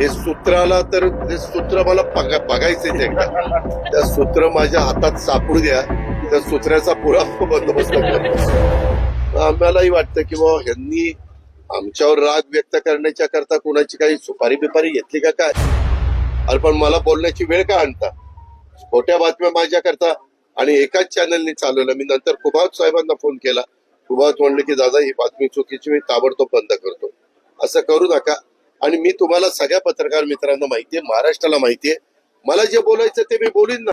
हे सूत्राला तर ते सूत्र मला बघायचंच एकदा. त्या सूत्र माझ्या हातात सापडू द्या, त्या सूत्राचा पुरा बंदोबस्त करतो. आम्हालाही वाटतं की बाबा ह्यांनी आमच्यावर राग व्यक्त करण्याच्या करता कोणाची काही सुपारी बिपारी घेतली का काय. अरे पण मला बोलण्याची वेळ का आणता. खोट्या बातम्या माझ्या करता आणि एकाच चॅनलनी चालवलं. मी नंतर कुबावत साहेबांना फोन केला. कुबावत म्हणले की दादा ही बातमी चुकीची, मी ताबडतोब बंद करतो. असं करू नका. आणि मी तुम्हाला सगळ्या पत्रकार मित्रांना माहितीये, महाराष्ट्राला माहितीये, मला जे बोलायचं ते मी बोलीन ना.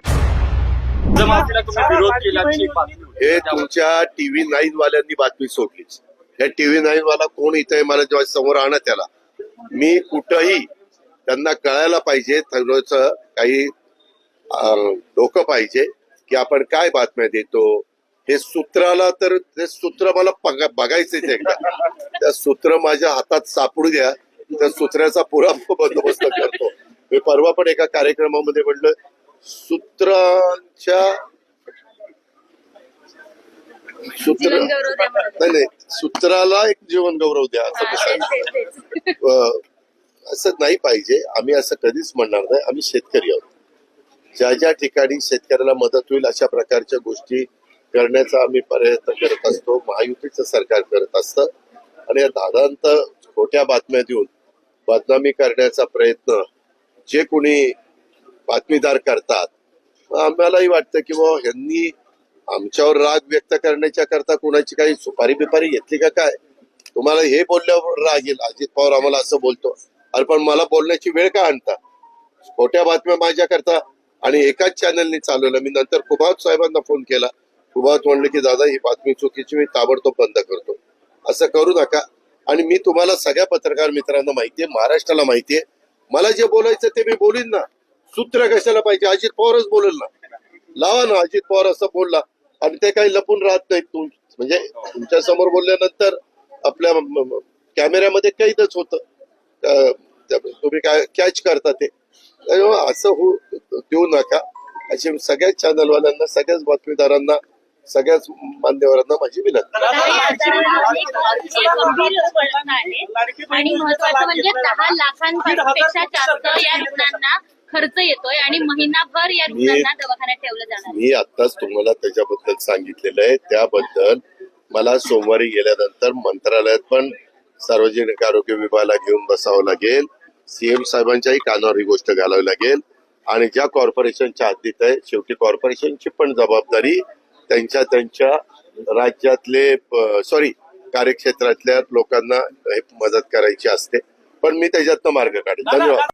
हे तुमच्या टीव्ही 9 वाल्यांनी बातमी सोडलीच. या टीव्ही 9 वाला कोण इथं आहे मला जेव्हा समोर आणा त्याला. मी कुठंही त्यांना कळायला पाहिजे, थोडंसं काही डोकं पाहिजे की आपण काय बातम्या देतो. हे सूत्राला तर ते सूत्र मला बघायचंच एकदा. त्या सूत्र माझ्या हातात सापडू द्या, त्या सूत्राचा पुरा बंदोबस्त करतो. मी परवा पण एका कार्यक्रमामध्ये म्हटलं सूत्रांच्या नाही सूत्राला एक जीवन गौरव द्या असं कसं. असं नाही पाहिजे. आम्ही असं कधीच म्हणणार नाही. आम्ही शेतकरी आहोत. ज्या ज्या ठिकाणी शेतकऱ्याला मदत होईल अशा प्रकारच्या गोष्टी करण्याचा आम्ही प्रयत्न करत असतो. महायुतीचं सरकार करत असतं आणि या दादांत खोट्या बातम्या देऊन बदनामी करण्याचा प्रयत्न जे कोणी बातमीदार करतात, आम्हालाही वाटतं की बाबा ह्यांनी आमच्यावर राग व्यक्त करण्याच्या करता कोणाची काही सुपारी बिपारी घेतली का काय. तुम्हाला हे बोलल्यावर राग येईल. अजित पवार आम्हाला असं बोलतो. अरे पण मला बोलण्याची वेळ का आणता. खोट्या बातम्या माझ्या करता आणि एकाच चॅनलनी चालवलं. मी नंतर कुबावत साहेबांना फोन केला. कुबावत म्हणले की दादा ही बातमी चुकीची, मी ताबडतोब बंद करतो. असं करू नका. आणि मी तुम्हाला सगळ्या पत्रकार मित्रांना माहितीये, महाराष्ट्राला माहितीये, मला जे बोलायचं ते मी बोलीन ना. सूत्र कशाला पाहिजे. अजित पवारच बोलेल ना. लावा ना. अजित पवार असं बोलला आणि ते काही लपून राहत नाहीत. म्हणजे तुमच्या समोर बोलल्यानंतर आपल्या कॅमेऱ्यामध्ये कैदच होतं. तुम्ही काय कॅच करता ते. असं देऊ नका. अशी सगळ्याच चॅनलवाल्यांना, सगळ्याच बातमीदारांना, सगळ्याच मान्यवरांना माझी विनंती. आणि महत्वाचं म्हणजे 10 लाखांपेक्षा जास्त या रुग्णांना खर्च येतोय आणि महिनाभर या रुग्णांना दवाखान्यात ठेवलं जाणार. मी आताच तुम्हाला त्याच्याबद्दल सांगितलेलं आहे. त्याबद्दल मला सोमवारी गेल्यानंतर मंत्रालयात पण सार्वजनिक आरोग्य विभागाला घेऊन बसावं लागेल. सीएम साहेबांच्याही कानावर ही गोष्ट घालावी लागेल. आणि ज्या कॉर्पोरेशनच्या हद्दीत आहे, शेवटी कॉर्पोरेशनची पण जबाबदारी त्यांच्या राज्यातले कार्यक्षेत्रातल्या लोकांना मदत करायची असते. पण मी त्याच्यातनं मार्ग काढेन. धन्यवाद.